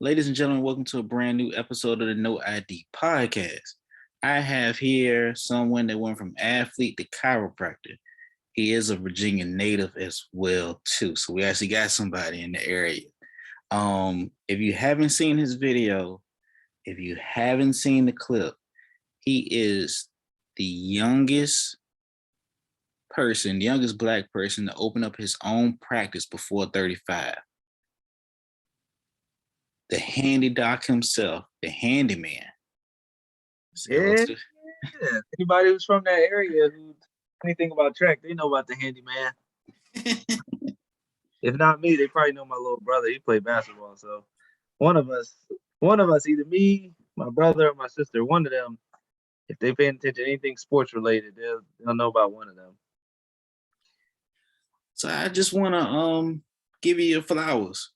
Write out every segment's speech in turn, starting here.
Ladies and gentlemen, welcome to a brand new episode of the No I.D podcast. I have here someone that went from athlete to chiropractor. He is a Virginia native as well, too. So we actually got somebody in the area. If you haven't seen his video, if you haven't seen the clip, he is the youngest black person to open up his own practice before 35. The handy doc himself, the handyman. Yeah. Anybody who's from that area who anything about track, they know about the handyman. If not me, they probably know my little brother. He played basketball. So one of us, either me, my brother, or my sister, one of them, if they pay attention to anything sports related, they'll know about one of them. So I just want to give you your flowers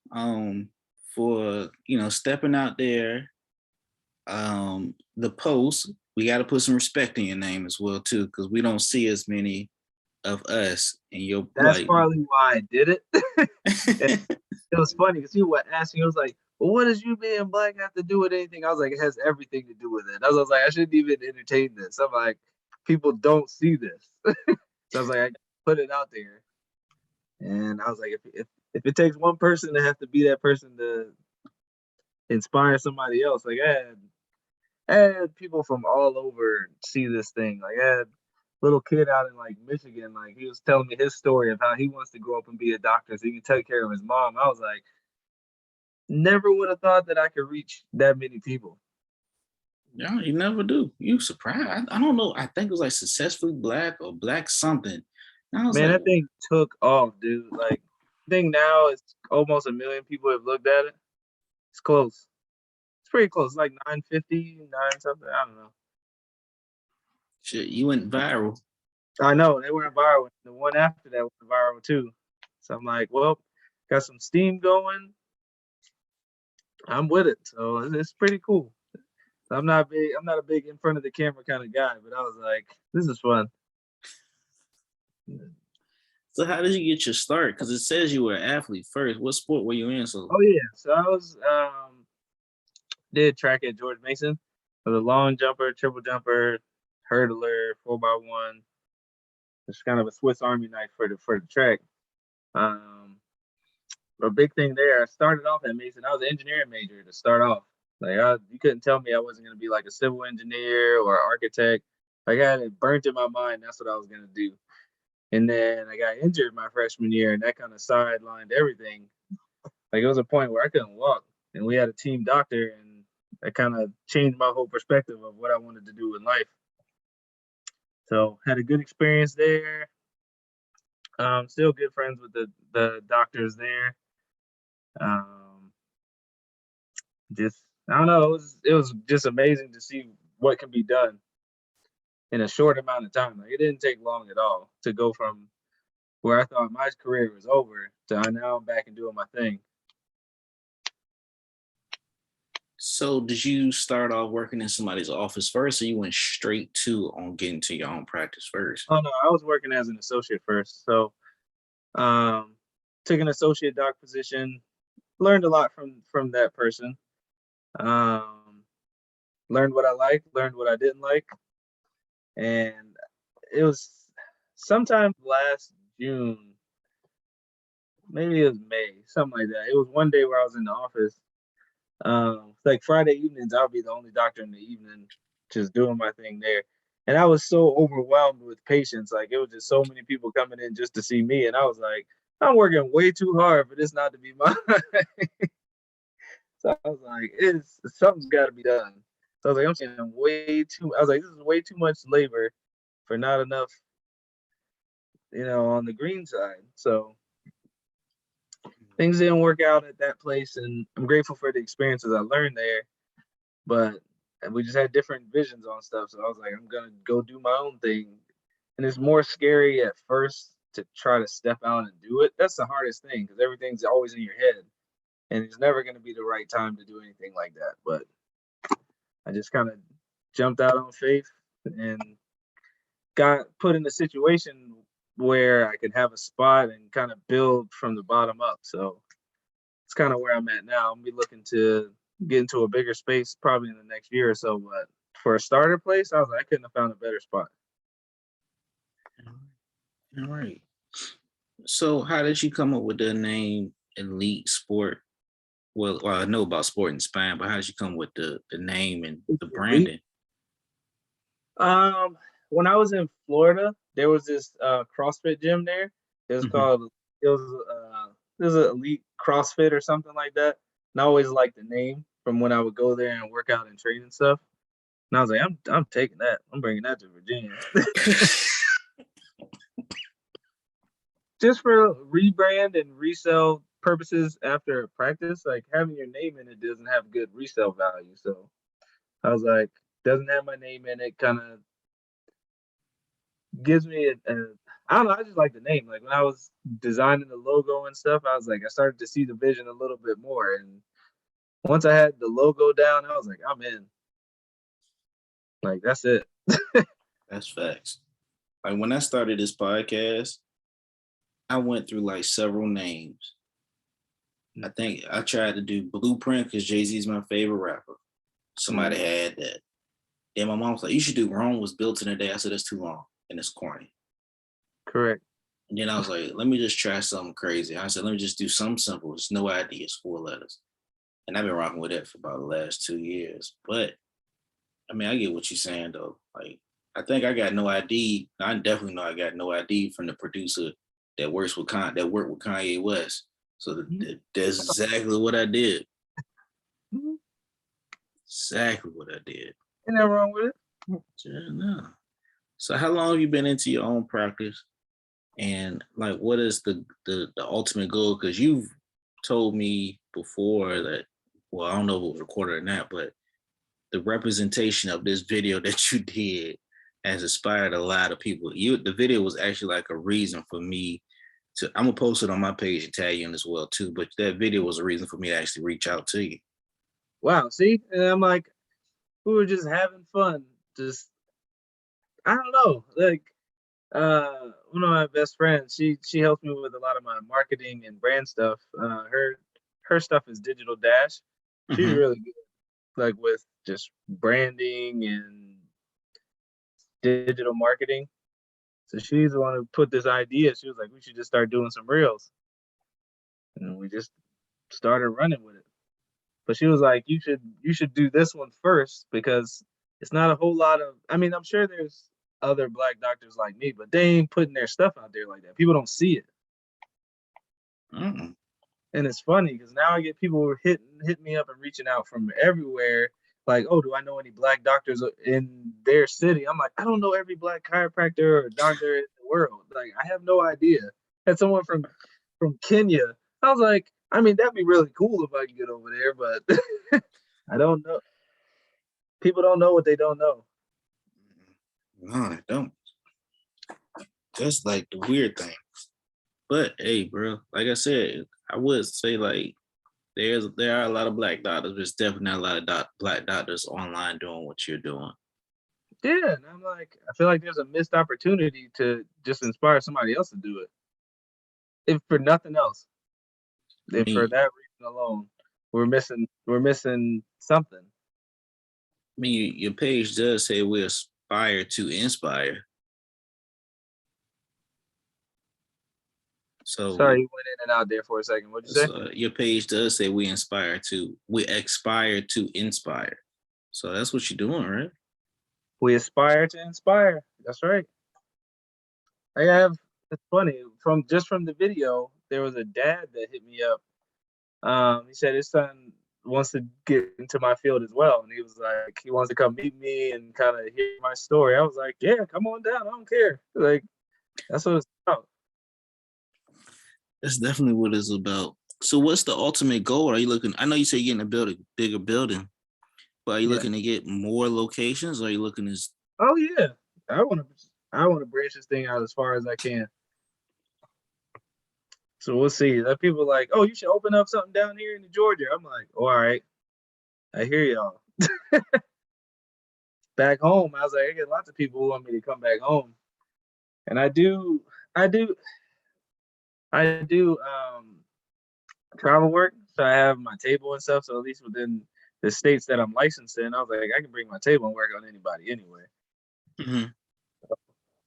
for stepping out there. The post, we got to put some respect in your name as well too, because we don't see as many of us in your. That's probably why I did it. It was funny because he was asking, he was like, "Well, what does you being black have to do with anything?" I was like, "It has everything to do with it." I was like, "I shouldn't even entertain this." I'm like, "People don't see this," so I was like, "I put it out there," and I was like, "If it takes one person to have to be that person to inspire somebody else, like I had people from all over see this thing. Like I had little kid out in like Michigan, like he was telling me his story of how he wants to grow up and be a doctor so he can take care of his mom. I was like, never would have thought that I could reach that many people. Yeah, you never do. You surprised. I don't know. I think it was like Successfully Black or Black something. Man, that thing took off, dude. Like, I think now it's almost 1 million people have looked at it. It's close. It's pretty close. It's like 950, 9 something. I don't know. Shit, you went viral. I know they went viral. The one after that went viral too. So I'm like, well, got some steam going. I'm with it. So it's pretty cool. I'm not a big in front of the camera kind of guy, but I was like, this is fun. So how did you get your start? Because it says you were an athlete first. What sport were you in? Oh yeah, so I was did track at George Mason. I was a long jumper, triple jumper, hurdler, 4x1. It's kind of a Swiss Army knife for the track. A big thing there. I started off at Mason. I was an engineering major to start off. Like you couldn't tell me I wasn't going to be like a civil engineer or architect. Like I had it burnt in my mind. That's what I was going to do. And then I got injured my freshman year, and that kind of sidelined everything. Like it was a point where I couldn't walk, and we had a team doctor, and that kind of changed my whole perspective of what I wanted to do in life. So had a good experience there. Still good friends with the doctors there. Just I don't know. It was just amazing to see what can be done in a short amount of time. Like it didn't take long at all to go from where I thought my career was over to now I'm back and doing my thing. So did you start off working in somebody's office first, or you went straight to on getting to your own practice first? Oh no, I was working as an associate first. So took an associate doc position, learned a lot from that person. Learned what I liked, learned what I didn't like. And it was sometime last June, maybe it was May, something like that. It was one day where I was in the office. Like Friday evenings, I'll be the only doctor in the evening, just doing my thing there. And I was so overwhelmed with patients. Like it was just so many people coming in just to see me. And I was like, I'm working way too hard for this not to be mine. So I was like, something's got to be done. So I was like, I'm saying this is way too much labor for not enough, on the green side. So things didn't work out at that place, and I'm grateful for the experiences I learned there. But we just had different visions on stuff. So I was like, I'm gonna go do my own thing. And it's more scary at first to try to step out and do it. That's the hardest thing because everything's always in your head. And it's never gonna be the right time to do anything like that. But I just kind of jumped out on faith and got put in a situation where I could have a spot and kind of build from the bottom up. So it's kind of where I'm at now. I'm gonna be looking to get into a bigger space probably in the next year or so. But for a starter place, I was like, I couldn't have found a better spot. All right. So, how did you come up with the name Elite Sport? Well, I know about Sport and Spine, but how did you come with the name and the Elite. branding? When I was in Florida, there was this CrossFit gym there. It was Mhm. called it was an Elite CrossFit or something like that. And I always liked the name from when I would go there and work out and train and stuff. And I was like, I'm taking that. I'm bringing that to Virginia. Just for rebrand and resell purposes after practice, like having your name in it doesn't have good resale value. So I was like, doesn't have my name in it, kind of gives me I don't know, I just like the name. Like when I was designing the logo and stuff, I was like, I started to see the vision a little bit more. And once I had the logo down, I was like, I'm in. Like that's it. That's facts. Like when I started this podcast, I went through like several names. I think I tried to do Blueprint because Jay-Z is my favorite rapper. Somebody had that. Then my mom was like, you should do Rome was built in a day. I said, that's too long and it's corny. Correct. And then I was like, let me just try something crazy. I said, let me just do something simple. It's No I.D. It's 4 letters. And I've been rocking with it for about the last 2 years. But I mean, I get what you're saying though. Like, I think I got No I.D. I definitely know I got No I.D. from the producer that worked with Kanye West. So that's exactly what I did. Mhm. Exactly what I did. Ain't nothing wrong with it. Yeah, no. So how long have you been into your own practice? And like what is the ultimate goal? Because you've told me before that, well, I don't know if it was recorded or not, but the representation of this video that you did has inspired a lot of people. The video was actually like a reason for me to, I'm gonna post it on my page and tag you in as well too, but that video was a reason for me to actually reach out to you. Wow, see? And I'm like, we were just having fun. Just I don't know. Like one of my best friends, she helps me with a lot of my marketing and brand stuff. Her stuff is Digital Dash. She's Mm-hmm. really good, like with just branding and digital marketing. So she's the one who put this idea. She was like, we should just start doing some reels, and we just started running with it. But she was like, you should do this one first because it's not a whole lot of. I mean, I'm sure there's other black doctors like me, but they ain't putting their stuff out there like that. People don't see it. Mm-hmm. And it's funny because now I get people hitting me up and reaching out from everywhere. Like, oh, do I know any black doctors in their city? I'm like, I don't know every black chiropractor or doctor in the world. Like, I have no idea. Had someone from Kenya. I was like, I mean, that'd be really cool if I could get over there, but I don't know. People don't know what they don't know. No, I don't. That's like the weird thing. But hey, bro, like I said, I would say like there are a lot of black doctors. There's definitely not a lot of black doctors online doing what you're doing. Yeah, and I'm like, I feel like there's a missed opportunity to just inspire somebody else to do it, if for nothing else. I If for mean, that reason alone, we're missing something. your page does say we aspire to inspire. Sorry, So, you went in and out there for a second. What'd you say? so your page does say we aspire to inspire. So that's what you're doing, right? We aspire to inspire. That's right. I have. It's funny from the video. There was a dad that hit me up. He said his son wants to get into my field as well, and he was like, he wants to come meet me and kind of hear my story. I was like, yeah, come on down. I don't care. Like that's what it's about. That's definitely what it's about. So what's the ultimate goal? Are you looking? I know you say you're getting a bigger building, but are you Yeah. looking to get more locations? Or are you looking to? Oh yeah. I want to. I want to branch this thing out as far as I can. So we'll see. That people like, oh, you should open up something down here in Georgia. I'm like, oh, all right, I hear y'all. Back home, I was like, I get lots of people who want me to come back home, and I do travel work. So I have my table and stuff. So at least within the states that I'm licensed in, I was like, I can bring my table and work on anybody anyway. Mm-hmm.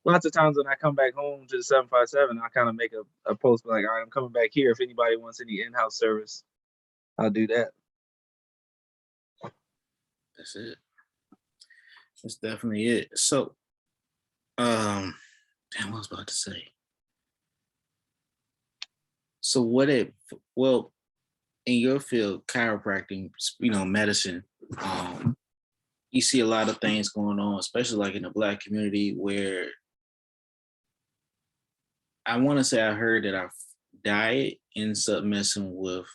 Lots of times when I come back home to the 757, I kind of make a post like, all right, I'm coming back here. If anybody wants any in-house service, I'll do that. That's it. That's definitely it. So, damn, what I was about to say. So, well, in your field, chiropractic, medicine, you see a lot of things going on, especially like in the Black community, where I want to say I heard that our diet ends up messing with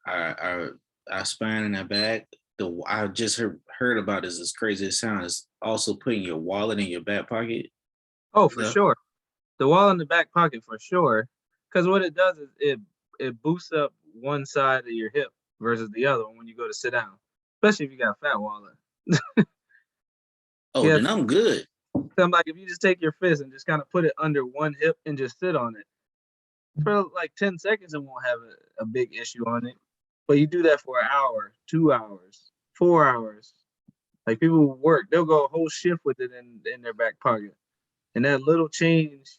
our our spine and our back. I just heard about this. As crazy as it sounds, is also putting your wallet in your back pocket. Oh, for Yeah. sure. The wall in the back pocket for sure. Because what it does is it boosts up one side of your hip versus the other one when you go to sit down, especially if you got a fat wallet. Oh, Yeah, then I'm good. I'm like, if you just take your fist and just kind of put it under one hip and just sit on it for like 10 seconds, it won't have a big issue on it. But you do that for an hour, 2 hours, 4 hours. Like people who work, they'll go a whole shift with it in their back pocket. And that little change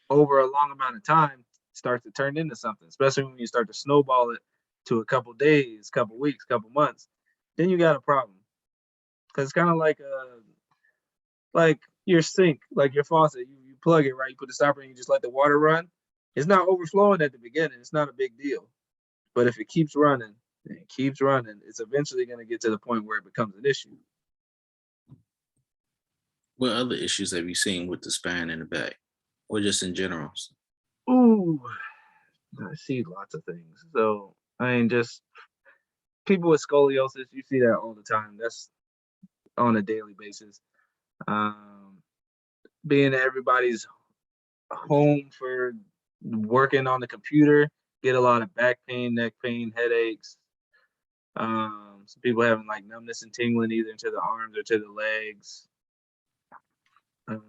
over a long amount of time starts to turn into something, especially when you start to snowball it to a couple days, couple weeks, couple months. Then you got a problem. Because it's kind of like your sink, like your faucet. You plug it right, you put the stopper, and you just let the water run. It's not overflowing at the beginning. It's not a big deal. But if it keeps running and it keeps running, it's eventually going to get to the point where it becomes an issue. What other issues have you seen with the spine and the back, or just in general? Ooh, I see lots of things. So I mean, just people with scoliosis, you see that all the time. That's on a daily basis. Um, Being at everybody's home for working on the computer, get a lot of back pain, neck pain, headaches. Some people having like numbness and tingling either to the arms or to the legs. Um,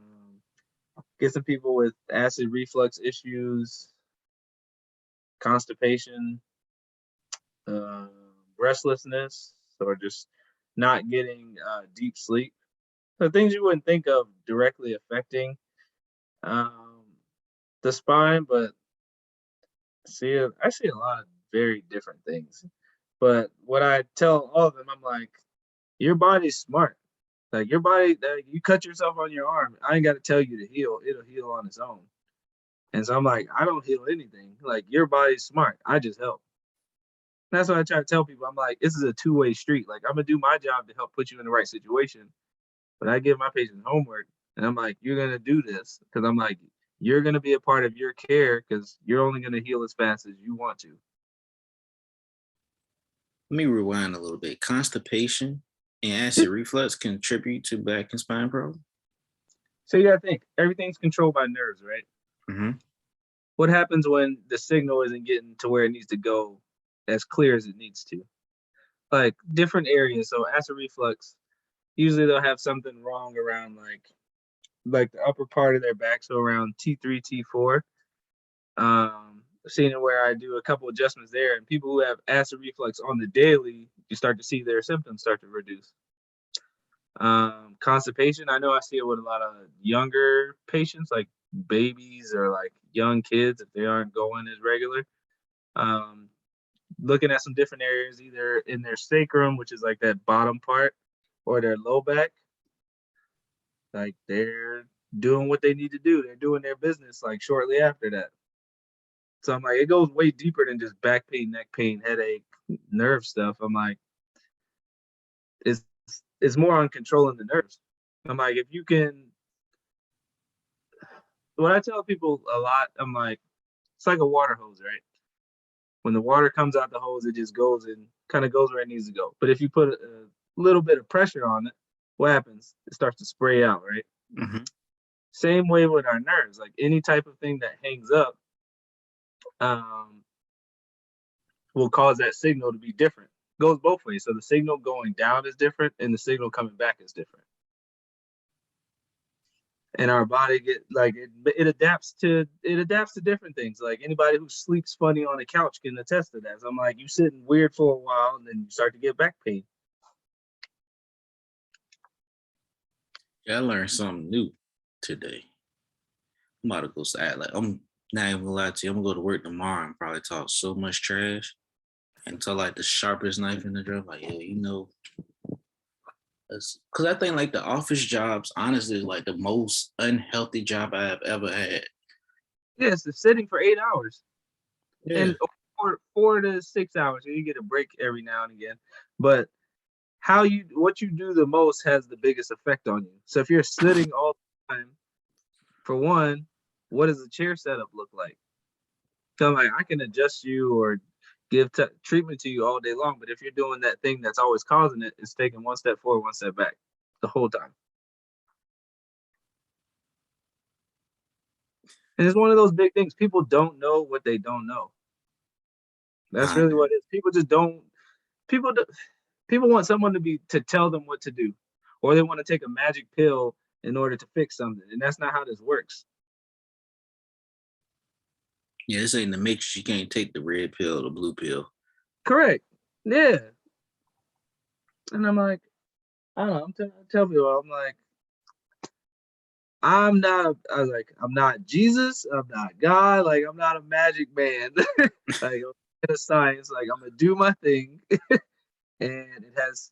get some people with acid reflux issues, constipation, uh, restlessness, or just not getting deep sleep. So things you wouldn't think of directly affecting um, the spine, but I see a lot of very different things. But what I tell all of them, I'm like, your body's smart. Like your body, you cut yourself on your arm. I ain't got to tell you to heal. It'll heal on its own. And so I'm like, I don't heal anything. Like your body's smart. I just help. And that's what I try to tell people. I'm like, this is a two-way street. Like I'm gonna do my job to help put you in the right situation. But I give my patients homework, and I'm like, you're gonna do this because I'm like, you're gonna be a part of your care because you're only gonna heal as fast as you want to. Let me rewind a little bit. Constipation and acid reflux contribute to back and spine problems. So you gotta think everything's controlled by nerves, right? Mm-hmm. What happens when the signal isn't getting to where it needs to go as clear as it needs to? Like different areas. So acid reflux, usually they'll have something wrong around like the upper part of their back, so around T3, T4. I've seen it where I do a couple adjustments there, and people who have acid reflux on the daily, you start to see their symptoms start to reduce. Constipation, I know I see it with a lot of younger patients, like babies or like young kids, if they aren't going as regular. Um, Looking at some different areas, either in their sacrum, which is like that bottom part, or their low back, like they're doing what they need to do. They're doing their business like shortly after that. So I'm like, it goes way deeper than just back pain, neck pain, headache, nerve stuff. I'm like, it's it's more on controlling the nerves. I'm like, if you can, what I tell people a lot, I'm like, it's like a water hose, right? When the water comes out the hose, it just goes and kind of goes where it needs to go. But if you put a little bit of pressure on it, what happens? It starts to spray out, right? Mm-hmm. Same way with our nerves. Like any type of thing that hangs up um, will cause that signal to be different. Goes both ways. So the signal going down is different, and the signal coming back is different. and our body get like it adapts to different things. Like anybody who sleeps funny on a couch can attest to that. So I'm like, you sitting weird for a while, and then you start to get back pain. Yeah, I learned something new today. I'm about to go side. Like I'm not even gonna lie to you. I'm gonna go to work tomorrow and probably talk so much trash until like the sharpest knife in the drawer. Like, yeah, because I think like the office jobs, honestly, is like the most unhealthy job I've ever had. Yes, it's sitting for 8 hours Yeah, and 4 to 6 hours. And you get a break every now and again, but what you do the most has the biggest effect on you. So if you're sitting all the time, for one, what does the chair setup look like? So I'm like, I can adjust you or give treatment to you all day long, but if you're doing that thing that's always causing it, it's taking one step forward, one step back the whole time. And it's one of those big things. People don't know what they don't know. That's I really agree. what it is. People just don't. People do, people want someone to tell them what to do, or they want to take a magic pill in order to fix something, and that's not how this works. Yeah, this ain't the mix. You can't take the red pill or the blue pill. Correct. Yeah. And I'm like, I don't know. I'm telling people, I'm like, I was like, I'm not Jesus. I'm not God. Like, I'm not a magic man. Like, I'm in a science. Like, I'm gonna do my thing, and it has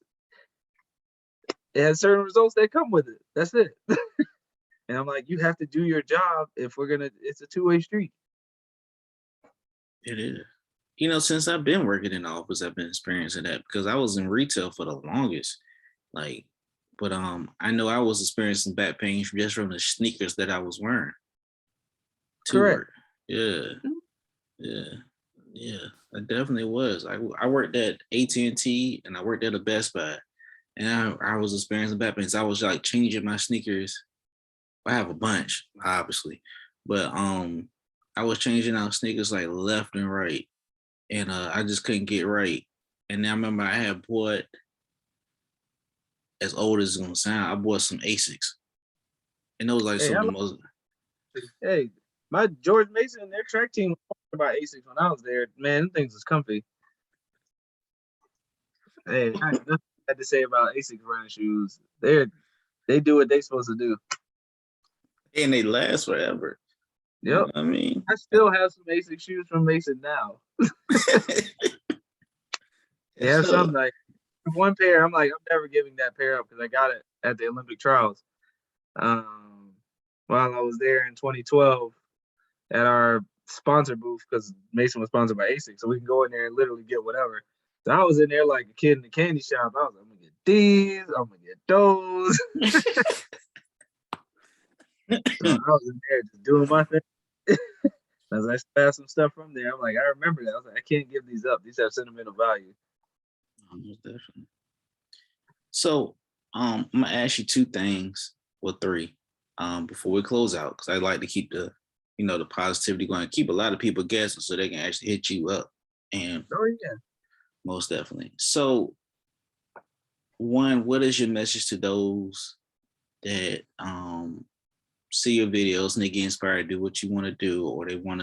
certain results that come with it. That's it. And I'm like, you have to do your job if we're gonna. It's a two-way street. It is. Since I've been working in the office, I've been experiencing that because I was in retail for the longest. Like, but I know I was experiencing back pain just from the sneakers that I was wearing to Correct. work. Yeah, yeah, yeah. I definitely was. I worked at AT&T and I worked at a Best Buy, and I was experiencing back pains. I was like changing my sneakers. I have a bunch, obviously, but I was changing out sneakers like left and right, and I just couldn't get right. And then I remember I had bought, as old as it's gonna sound, I bought some Asics, and those like Hey, some of the most. hey, my George Mason and their track team was about Asics when I was there. Man, them things was comfy. Hey, I had nothing bad to say about Asics running shoes. They do what they supposed to do. And they last forever. You know Yep. what I mean? I still have some Asics shoes from Mason now. They have some So like one pair. I'm like, I'm never giving that pair up because I got it at the Olympic trials. Um, while I was there in 2012 at our sponsor booth because Mason was sponsored by ASIC, so we can go in there and literally get whatever. So I was in there like a kid in the candy shop. I was like, I'm gonna get these, I'm gonna get those. So I was in there just doing my thing. As I still have some stuff from there, I'm like, I remember that. I was like, I can't give these up. These have sentimental value. most definitely. So I'm gonna ask you two things, or three, before we close out, because I like to keep the positivity going, keep a lot of people guessing so they can actually hit you up. And Oh yeah. most definitely. So one, what is your message to those that see your videos and they get inspired to do what you want to do, or they want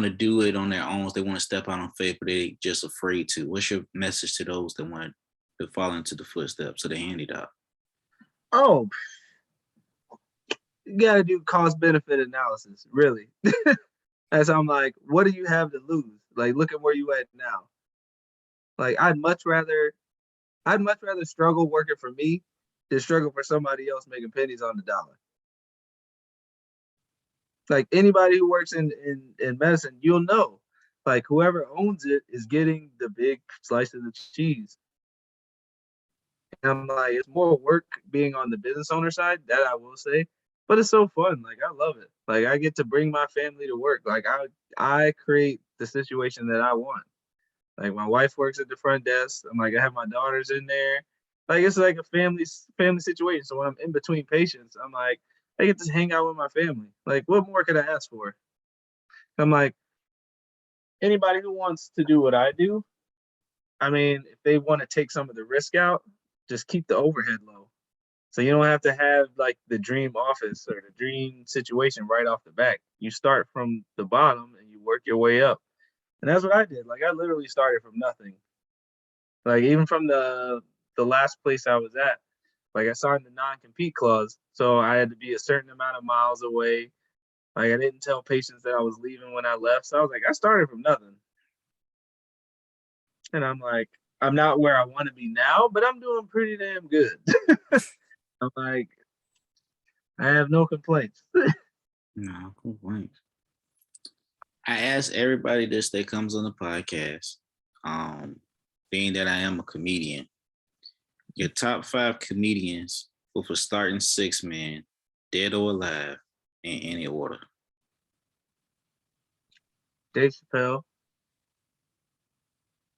to do it on their own, they want to step out on faith, but they just afraid to? What's your message to those that want to follow into the footsteps of the handy dog? Oh, you gotta do cost benefit analysis, really. As I'm like, what do you have to lose? Like, look at where you at now. Like, I'd much rather struggle working for me than struggle for somebody else making pennies on the dollar. Like anybody who works in medicine, you'll know. Like whoever owns it is getting the big slice of the cheese. And I'm like, it's more work being on the business owner side, that I will say. But it's so fun. Like I love it. Like I get to bring my family to work. Like I create the situation that I want. Like my wife works at the front desk. I'm like, I have my daughters in there. Like it's like a family situation. So when I'm in between patients, I'm like, I get to hang out with my family. Like, what more could I ask for? I'm like, anybody who wants to do what I do, I mean, if they want to take some of the risk out, just keep the overhead low. So you don't have to have like the dream office or the dream situation right off the back. You start from the bottom and you work your way up. And that's what I did. Like I literally started from nothing. Like even from the last place I was at, like I signed the non-compete clause, so I had to be a certain amount of miles away. Like I didn't tell patients that I was leaving when I left. So I was like, I started from nothing. And I'm like, I'm not where I want to be now, but I'm doing pretty damn good. I'm like, I have no complaints. No complaints. I ask everybody this that comes on the podcast, being that I am a comedian, your top 5 comedians with a starting 6-man, dead or alive, in any order. Dave Chappelle,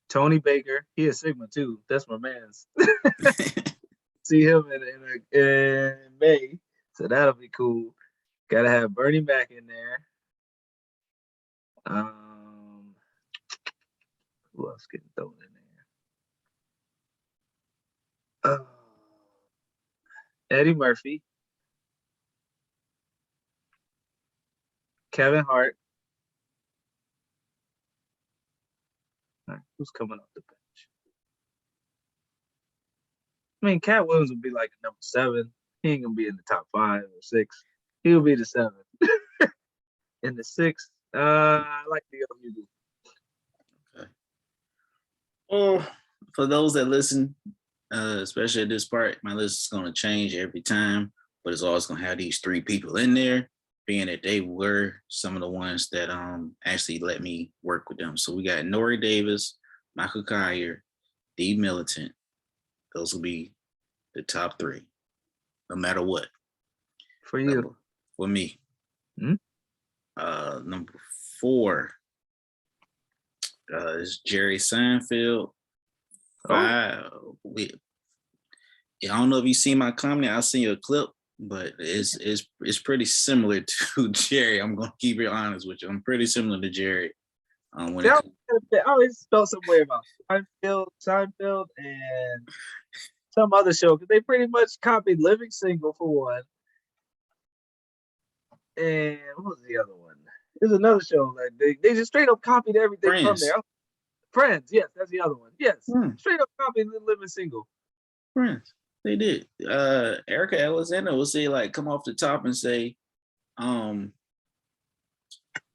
Tony Baker, he is Sigma too. That's my man's. See him in May, so that'll be cool. Gotta have Bernie Mac in there. Who else getting thrown in there? Eddie Murphy, Kevin Hart. Right, who's coming off the bench? I mean, Cat Williams would be like a number 7. He ain't gonna be in the top 5 or 6. He'll be the 7. In the 6, I like the OU. Okay. Well, for those that listen, especially at this part, my list is going to change every time, but it's always going to have these 3 people in there, being that they were some of the ones that actually let me work with them. So we got Nori Davis, Michael Kyer, D Militant. Those will be the top 3, no matter what. For you. For me. Hmm? Number 4 is Jerry Seinfeld. 5. I don't know if you see my comment. I'll send you a clip, but it's pretty similar to Jerry. I'm gonna keep it honest with you. I'm pretty similar to Jerry. I always felt some way about Seinfeld, and some other show because they pretty much copied Living Single for one. And what was the other one? There's another show like they just straight up copied everything from there. Friends, yes, that's the other one. Yes, straight up copied Living Single. Friends, they did. Erica Alexander will say like, come off the top and say,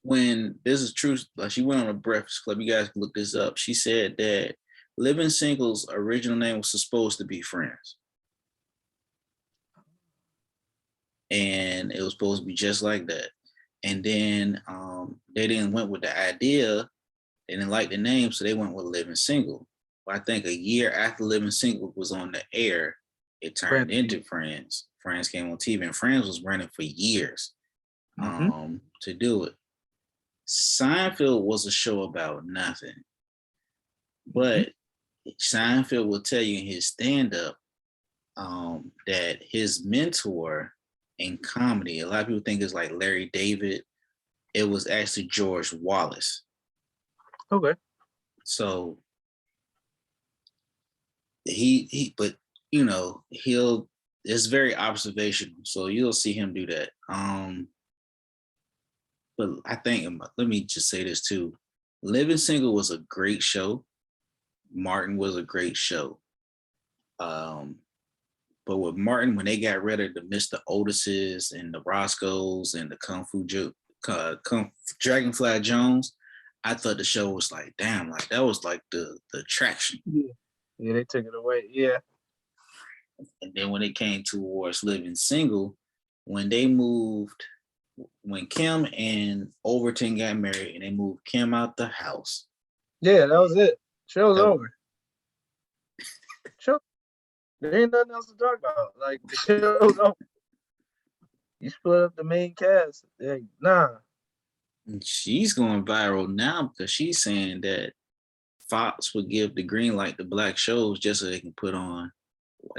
when this is true, like she went on a Breakfast Club. You guys can look this up. She said that Living Single's original name was supposed to be Friends. And it was supposed to be just like that. And then they didn't went with the idea. They didn't like the name, so they went with Living Single. But I think a year after Living Single was on the air, it turned into Friends. Friends came on TV, and Friends was running for years to do it. Seinfeld was a show about nothing. But Seinfeld will tell you in his stand-up that his mentor in comedy, a lot of people think it's like Larry David. It was actually George Wallace. Okay. So but you know, it's very observational. So you'll see him do that. But I think, let me just say this too. Living Single was a great show. Martin was a great show. But with Martin, when they got rid of the Mr. Otises and the Roscoes and the Dragonfly Jones, I thought the show was like, damn, like that was like the attraction. Yeah, they took it away. Yeah. And then when it came towards Living Single, when Kim and Overton got married and they moved Kim out the house. Yeah, that was it. Show's over. There ain't nothing else to talk about. Like the show's over. You split up the main cast. Like, nah. And she's going viral now because she's saying that Fox would give the green light to black shows just so they can put on.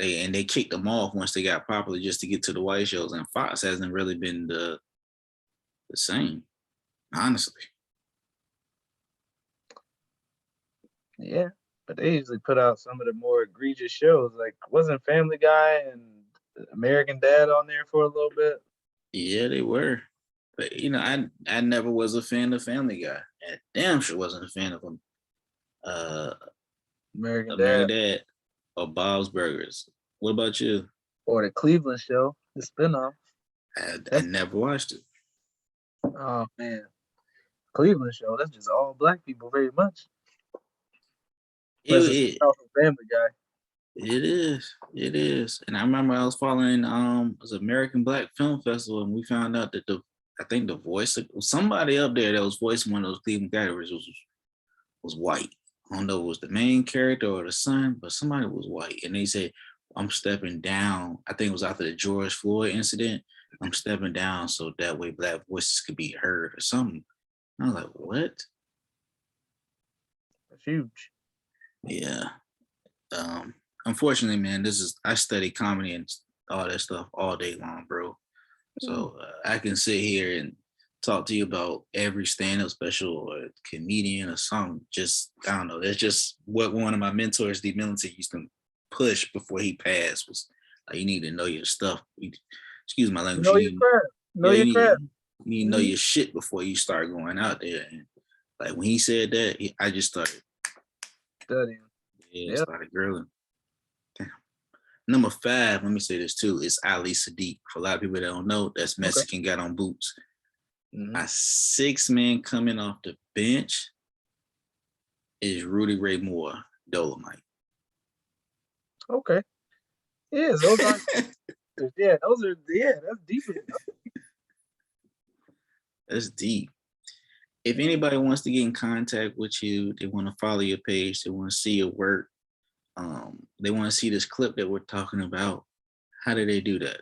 And they kicked them off once they got popular just to get to the white shows. And Fox hasn't really been the same, honestly. Yeah, but they usually put out some of the more egregious shows. Like, wasn't Family Guy and American Dad on there for a little bit. Yeah, they were. But I never was a fan of Family Guy. I damn sure wasn't a fan of them. American American Dad Dad or Bob's Burgers. What about you? or the Cleveland Show, the spinoff. I never watched it. Oh man, Cleveland Show. That's just all black people, very much. It, That's a it spinoff of Family Guy. it is. It is. And I remember I was following it was American Black Film Festival, and we found out that I think the voice of somebody up there that was voicing one of those Cleveland characters was white. I don't know if it was the main character or the son, but somebody was white. And they said, I'm stepping down. I think it was after the George Floyd incident. I'm stepping down so that way black voices could be heard or something. I was like, what? That's huge. Yeah. Unfortunately, man, I study comedy and all that stuff all day long, bro. So I can sit here and talk to you about every stand-up special or comedian or something. Just I don't know. That's just what one of my mentors, D. Millington, used to push before he passed was like, you need to know your stuff. Excuse my language. Know your craft. Know Yeah, your craft. you need to know your shit before you start going out there. And like when he said that, I just started Studying. started grilling. Damn. Number 5, let me say this too, is Ali Sadiq. For a lot of people that don't know, that's Mexican got on boots. My 6th man coming off the bench is Rudy Ray Moore, Dolomite. Okay. Yeah, those are that's deep. That's deep. If anybody wants to get in contact with you, they want to follow your page, they want to see your work, they want to see this clip that we're talking about, how do they do that?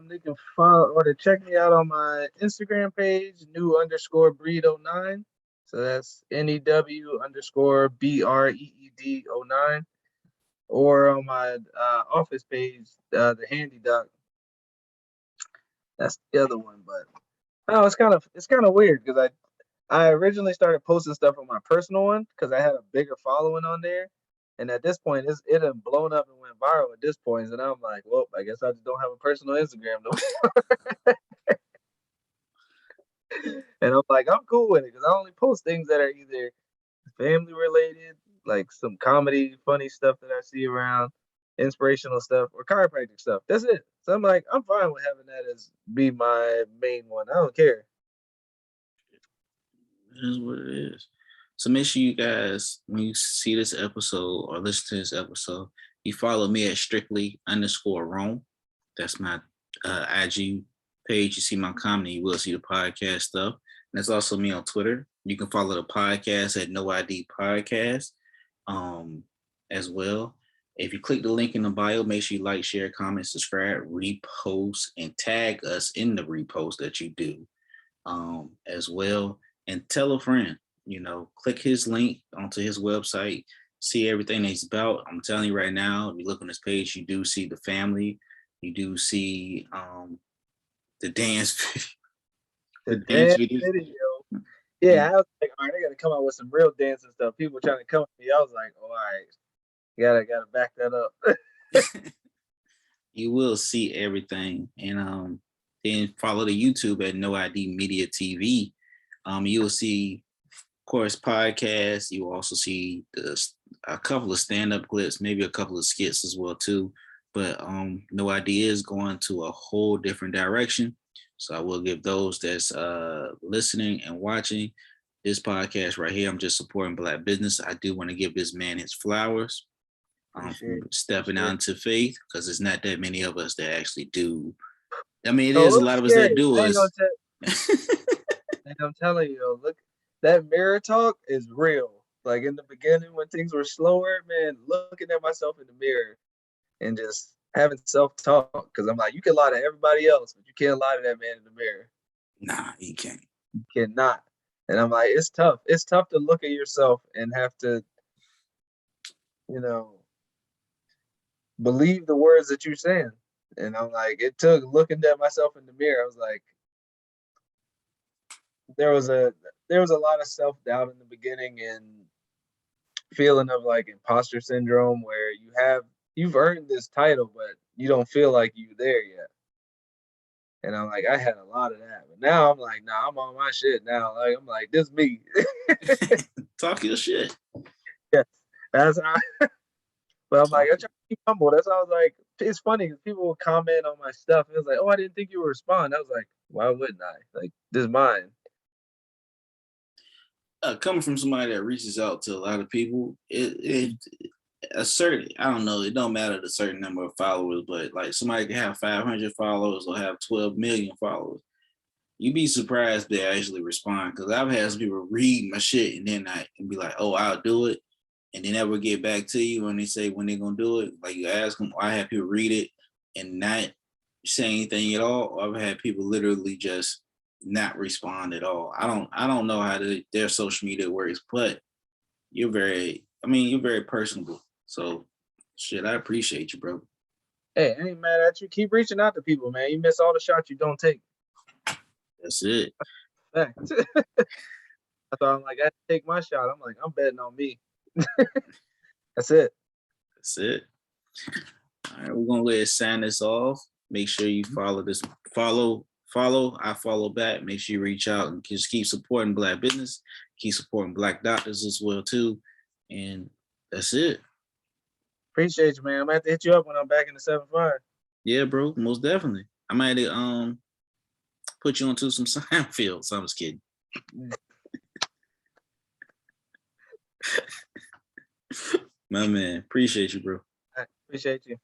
They can follow or to check me out on my Instagram page, new_breed09. So that's NEW_BREED09. Or on my office page, the Handy Doc. That's the other one, but it's kind of weird because I originally started posting stuff on my personal one because I had a bigger following on there, and at this point, it had blown up and went viral at this point, and I'm like, well, I guess I just don't have a personal Instagram no more. And I'm like, I'm cool with it because I only post things that are either family related, like some comedy, funny stuff that I see around, inspirational stuff, or chiropractic stuff. That's it. So I'm like, I'm fine with having that as be my main one. I don't care. It is what it is. So make sure you guys, when you see this episode or listen to this episode, you follow me at strictly_Rome. That's my IG page. You see my comedy, you will see the podcast stuff. And that's also me on Twitter. You can follow the podcast at No I.D podcast as well. If you click the link in the bio, make sure you like, share, comment, subscribe, repost, and tag us in the repost that you do as well. And tell a friend, click his link onto his website, see everything that he's about. I'm telling you right now, if you look on this page, you do see the family, you do see the dance The dance dance videos. video. Yeah, I was like, all right, I gotta come out with some real dance and stuff. People trying to come at me. I was like, oh, all right, gotta back that up. You will see everything. And then follow the YouTube at No I.D Media TV. You will see, of course, podcasts. You will also see a couple of stand-up clips, maybe a couple of skits as well too. But No I.D is going to a whole different direction. So I will give those that's listening and watching this podcast right here. I'm just supporting Black business. I do want to give this man his flowers. Stepping out into faith, because it's not that many of us that actually do. I mean, it is a lot of us that do us. And I'm telling you, look, that mirror talk is real. Like in the beginning when things were slower, man, looking at myself in the mirror and just having self-talk. Because I'm like, you can lie to everybody else, but you can't lie to that man in the mirror. Nah, you can't. You cannot. And I'm like, it's tough. It's tough to look at yourself and have to, believe the words that you're saying. And I'm like, it took looking at myself in the mirror. I was like, there was a lot of self-doubt in the beginning and feeling of like imposter syndrome where you've earned this title, but you don't feel like you there yet. And I'm like, I had a lot of that, but now I'm like, nah, I'm on my shit now. Like I'm like, this me. Talk your shit. Yes, that's how. But I'm like, I try to keep humble. That's how I was like. It's funny because people will comment on my stuff. It was like, oh, I didn't think you would respond. I was like, why wouldn't I? Like, this is mine. Coming from somebody that reaches out to a lot of people, it a certain, I don't know, it don't matter the certain number of followers, but like somebody can have 500 followers or have 12 million followers. You'd be surprised they actually respond, because I've had some people read my shit and then I can be like, oh, I'll do it, and they never get back to you when they say when they're gonna do it. Like you ask them, I have people read it and not say anything at all. Or I've had people literally just not respond at all. I don't know how their social media works, but you're very personable. So shit, I appreciate you, bro. Hey, I ain't mad at you. Keep reaching out to people, man. You miss all the shots you don't take. That's it. Fact. I thought I'm like, I take my shot. I'm like, I'm betting on me. That's it. That's it. All right, we're gonna let it sign this off. Make sure you follow this, I follow back. Make sure you reach out and just keep supporting Black business, keep supporting Black doctors as well too. And that's it. Appreciate you, man. I'm gonna have to hit you up when I'm back in the 7-5. Yeah, bro, most definitely. I might put you onto some Seinfeld. So I'm just kidding. My man, appreciate you, bro. I appreciate you.